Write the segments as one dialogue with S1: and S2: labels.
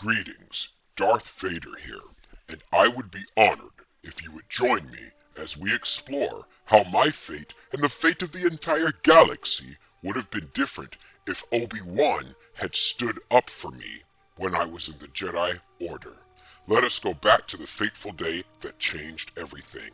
S1: Greetings, Darth Vader here, and I would be honored if you would join me as we explore how my fate and the fate of the entire galaxy would have been different if Obi-Wan had stood up for me when I was in the Jedi Order. Let us go back to the fateful day that changed everything.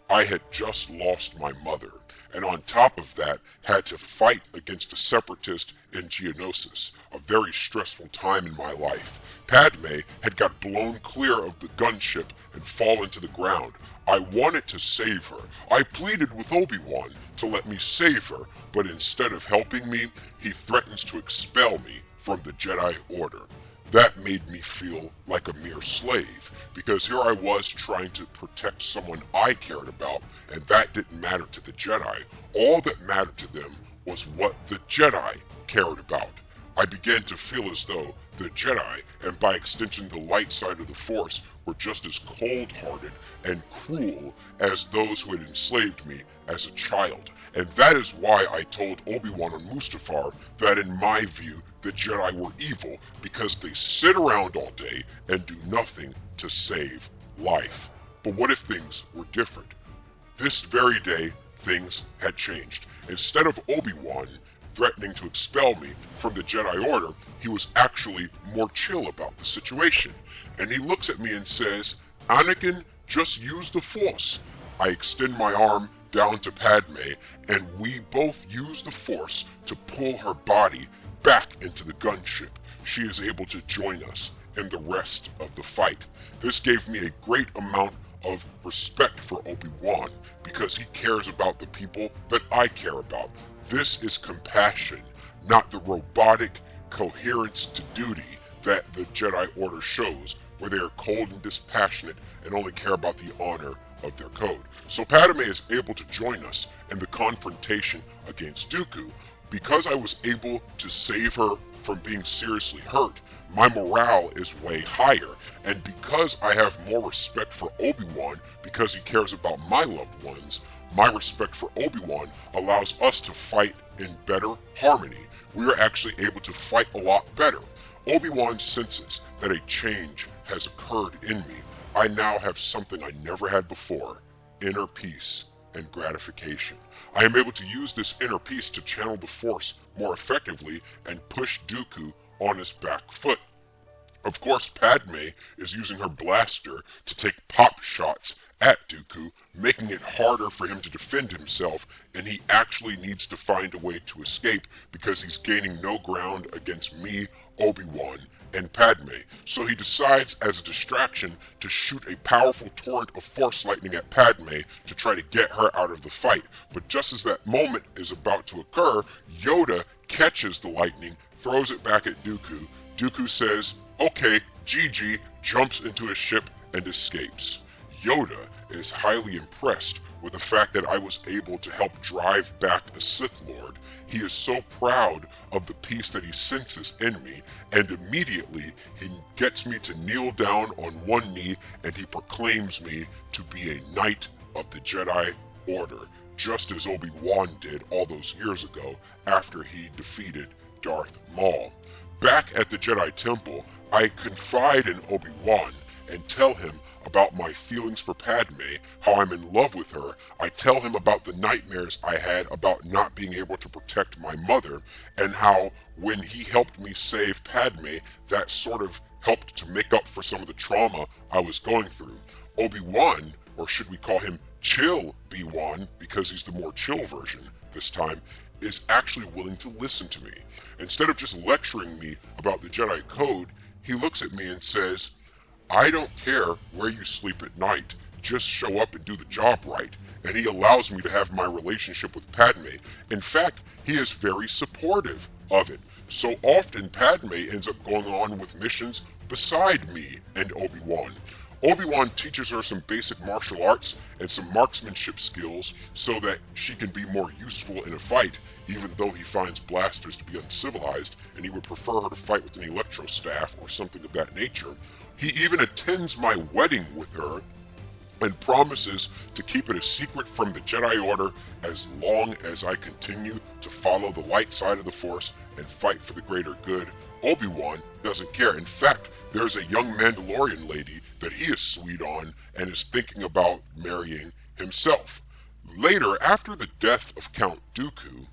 S1: I had just lost my mother, and on top of that, had to fight against a separatist in Geonosis, a very stressful time in my life. Padme had got blown clear of the gunship and fallen to the ground. I wanted to save her. I pleaded with Obi-Wan to let me save her, but instead of helping me, he threatens to expel me from the Jedi Order. That made me feel like a mere slave, because here I was trying to protect someone I cared about, and that didn't matter to the Jedi. All that mattered to them was what the Jedi cared about. I began to feel as though the Jedi, and by extension the light side of the Force, were just as cold-hearted and cruel as those who had enslaved me as a child. And that is why I told Obi-Wan on Mustafar that in my view, the Jedi were evil because they sit around all day and do nothing to save life. But what if things were different? This very day, things had changed. Instead of Obi-Wan threatening to expel me from the Jedi Order, he was actually more chill about the situation. And he looks at me and says, "Anakin, just use the Force." I extend my arm down to Padme, and we both use the Force to pull her body back into the gunship. She is able to join us in the rest of the fight. This gave me a great amount of respect for Obi-Wan because he cares about the people that I care about. This is compassion, not the robotic coherence to duty that the Jedi Order shows, where they are cold and dispassionate and only care about the honor of their code. So Padme is able to join us in the confrontation against Dooku. Because I was able to save her from being seriously hurt, my morale is way higher. And because I have more respect for Obi-Wan because he cares about my loved ones, my respect for Obi-Wan allows us to fight in better harmony. We are actually able to fight a lot better. Obi-Wan senses that a change has occurred in me. I now have something I never had before: inner peace and gratification. I am able to use this inner peace to channel the Force more effectively and push Dooku on his back foot. Of course, Padme is using her blaster to take pop shots at Dooku, making it harder for him to defend himself, and he actually needs to find a way to escape because he's gaining no ground against me, Obi-Wan, and Padme. So he decides as a distraction to shoot a powerful torrent of Force lightning at Padme to try to get her out of the fight. But just as that moment is about to occur, Yoda catches the lightning, throws it back at Dooku. Dooku says, "Okay, GG," jumps into his ship and escapes. Yoda is highly impressed with the fact that I was able to help drive back a Sith Lord. He is so proud of the peace that he senses in me, and immediately he gets me to kneel down on one knee and he proclaims me to be a Knight of the Jedi Order, just as Obi-Wan did all those years ago after he defeated Darth Maul. Back at the Jedi Temple, I confide in Obi-Wan and tell him about my feelings for Padme, how I'm in love with her. I tell him about the nightmares I had about not being able to protect my mother, and how when he helped me save Padme, that sort of helped to make up for some of the trauma I was going through. Obi-Wan, or should we call him Chill B-Wan, because he's the more chill version this time, is actually willing to listen to me. Instead of just lecturing me about the Jedi Code, he looks at me and says, "I don't care where you sleep at night, just show up and do the job right." And he allows me to have my relationship with Padme. In fact, he is very supportive of it. So often Padme ends up going on with missions beside me and Obi-Wan. Obi-Wan teaches her some basic martial arts and some marksmanship skills so that she can be more useful in a fight, even though he finds blasters to be uncivilized and he would prefer her to fight with an electro staff or something of that nature. He even attends my wedding with her and promises to keep it a secret from the Jedi Order as long as I continue to follow the light side of the Force and fight for the greater good. Obi-Wan doesn't care. In fact, there's a young Mandalorian lady that he is sweet on and is thinking about marrying himself. Later, after the death of Count Dooku,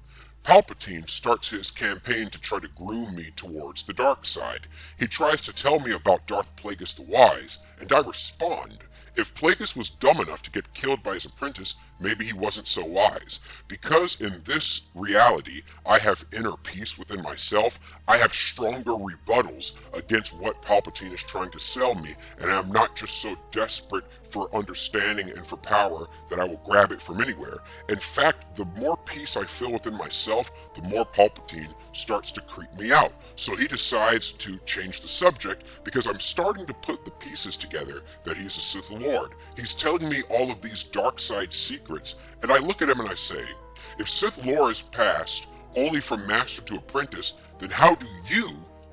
S1: Palpatine starts his campaign to try to groom me towards the dark side. He tries to tell me about Darth Plagueis the Wise, and I respond. If Plagueis was dumb enough to get killed by his apprentice, maybe he wasn't so wise. Because in this reality, I have inner peace within myself, I have stronger rebuttals against what Palpatine is trying to sell me, and I'm not just so desperate for understanding and for power that I will grab it from anywhere. In fact, the more peace I feel within myself, the more Palpatine starts to creep me out. So he decides to change the subject because I'm starting to put the pieces together that he's a Sith Lord. He's telling me all of these dark side secrets, and I look at him and I say, if Sith lore is passed only from master to apprentice, then how do you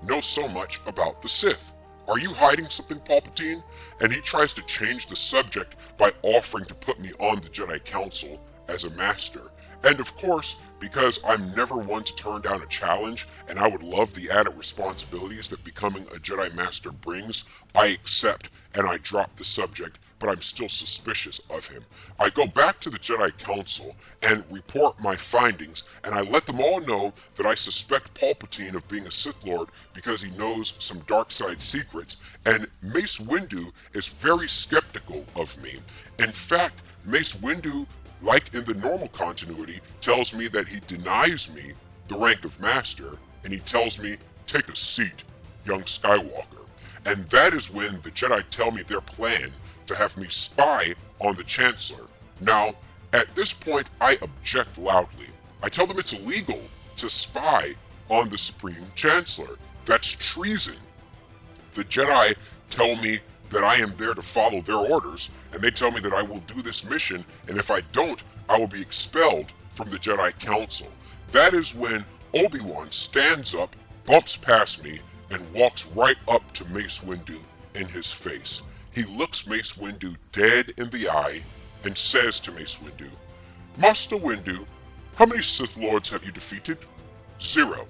S1: know so much about the Sith? Are you hiding something, Palpatine? And he tries to change the subject by offering to put me on the Jedi Council as a master. And of course, because I'm never one to turn down a challenge, and I would love the added responsibilities that becoming a Jedi Master brings, I accept and I drop the subject, but I'm still suspicious of him. I go back to the Jedi Council and report my findings, and I let them all know that I suspect Palpatine of being a Sith Lord because he knows some dark side secrets, and Mace Windu is very skeptical of me. In fact, Mace Windu, like in the normal continuity, tells me that he denies me the rank of Master, and he tells me, take a seat, young Skywalker. And that is when the Jedi tell me their plan to have me spy on the Chancellor. Now, at this point, I object loudly. I tell them it's illegal to spy on the Supreme Chancellor. That's treason. The Jedi tell me that I am there to follow their orders, and they tell me that I will do this mission, and if I don't, I will be expelled from the Jedi Council. That is when Obi-Wan stands up, bumps past me, and walks right up to Mace Windu in his face. He looks Mace Windu dead in the eye and says to Mace Windu, Master Windu, how many Sith Lords have you defeated? 0.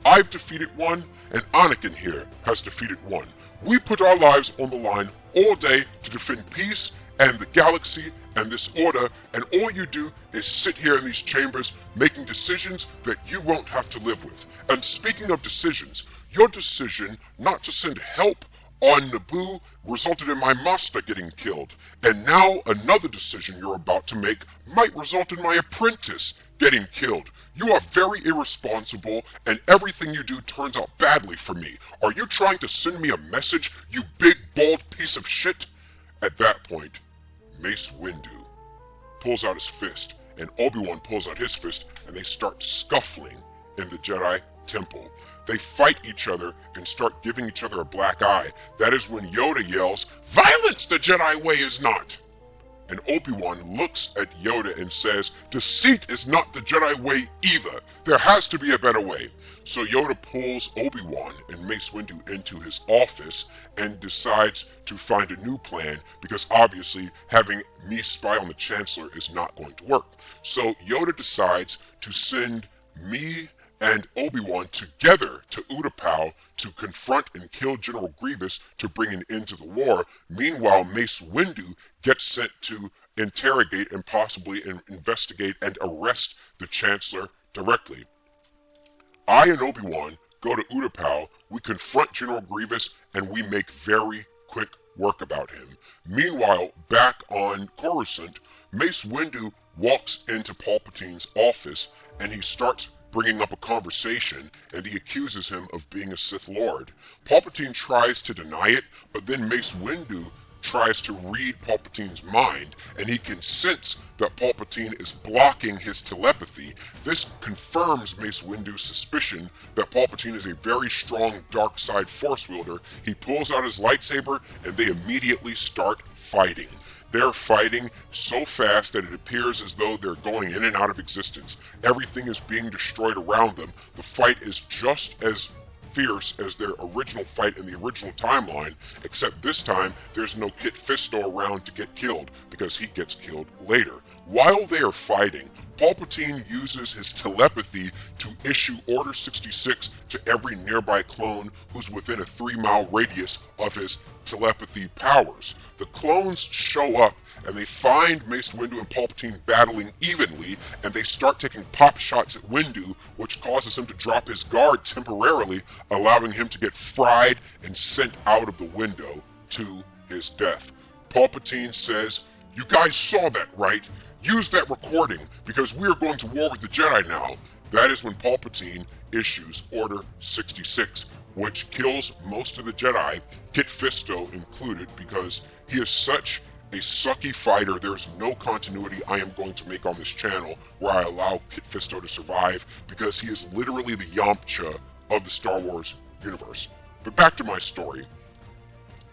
S1: I've defeated 1, and Anakin here has defeated 1. We put our lives on the line all day to defend peace and the galaxy and this order, and all you do is sit here in these chambers making decisions that you won't have to live with. And speaking of decisions, your decision not to send help on Naboo resulted in my master getting killed, and now another decision you're about to make might result in my apprentice getting killed. You are very irresponsible, and everything you do turns out badly for me. Are you trying to send me a message, you big, bald piece of shit? At that point, Mace Windu pulls out his fist, and Obi-Wan pulls out his fist, and they start scuffling in the Jedi Temple. They fight each other and start giving each other a black eye. That is when Yoda yells, "Violence the Jedi way is not!" And Obi-Wan looks at Yoda and says, "Deceit is not the Jedi way either. There has to be a better way." So Yoda pulls Obi-Wan and Mace Windu into his office and decides to find a new plan, because obviously having me spy on the Chancellor is not going to work. So Yoda decides to send me and Obi-Wan together to Utapau to confront and kill General Grievous to bring an end to the war. Meanwhile, Mace Windu gets sent to interrogate and possibly investigate and arrest the Chancellor directly. I and Obi-Wan go to Utapau, we confront General Grievous, and we make very quick work about him. Meanwhile, back on Coruscant, Mace Windu walks into Palpatine's office and he starts bringing up a conversation, and he accuses him of being a Sith Lord. Palpatine tries to deny it, but then Mace Windu tries to read Palpatine's mind, and he can sense that Palpatine is blocking his telepathy. This confirms Mace Windu's suspicion that Palpatine is a very strong dark side force wielder. He pulls out his lightsaber, and they immediately start fighting. They're fighting so fast that it appears as though they're going in and out of existence. Everything is being destroyed around them. The fight is just as fierce as their original fight in the original timeline, except this time there's no Kit Fisto around to get killed, because he gets killed later. While they are fighting, Palpatine uses his telepathy to issue Order 66 to every nearby clone who's within a 3-mile radius of his telepathy powers. The clones show up and they find Mace Windu and Palpatine battling evenly, and they start taking pop shots at Windu, which causes him to drop his guard temporarily, allowing him to get fried and sent out of the window to his death. Palpatine says, "You guys saw that, right? Use that recording, because we are going to war with the Jedi now." That is when Palpatine issues Order 66, which kills most of the Jedi, Kit Fisto included, because he is such a sucky fighter. There's no continuity I am going to make on this channel where I allow Kit Fisto to survive, because he is literally the Yamcha of the Star Wars universe. But back to my story.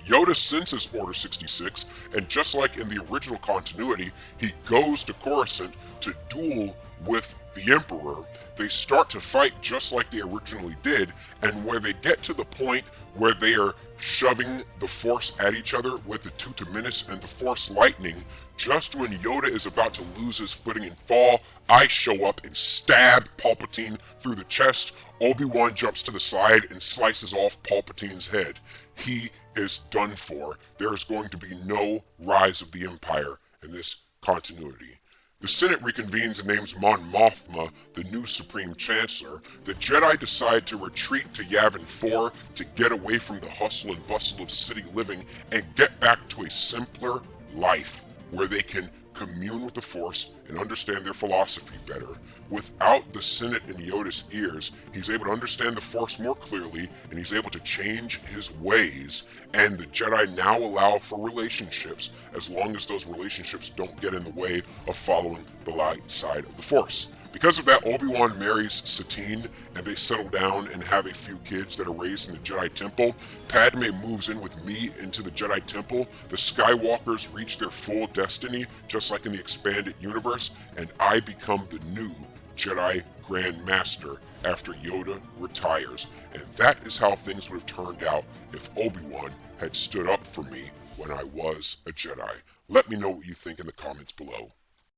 S1: Yoda senses Order 66, and just like in the original continuity, he goes to Coruscant to duel with the Emperor. They start to fight just like they originally did, and where they get to the point where they are shoving the Force at each other with the Tutaminis and the Force Lightning, just when Yoda is about to lose his footing and fall, I show up and stab Palpatine through the chest. Obi-Wan jumps to the side and slices off Palpatine's head. He is done for. There is going to be no rise of the Empire in this continuity. The Senate reconvenes and names Mon Mothma the new Supreme Chancellor. The Jedi decide to retreat to Yavin 4 to get away from the hustle and bustle of city living and get back to a simpler life where they can commune with the Force and understand their philosophy better. Without the Senate in Yoda's ears, he's able to understand the Force more clearly, and he's able to change his ways, and the Jedi now allow for relationships as long as those relationships don't get in the way of following the light side of the Force. Because of that, Obi-Wan marries Satine, and they settle down and have a few kids that are raised in the Jedi Temple. Padme moves in with me into the Jedi Temple. The Skywalkers reach their full destiny, just like in the expanded universe, and I become the new Jedi Grand Master after Yoda retires. And that is how things would have turned out if Obi-Wan had stood up for me when I was a Jedi. Let me know what you think in the comments below.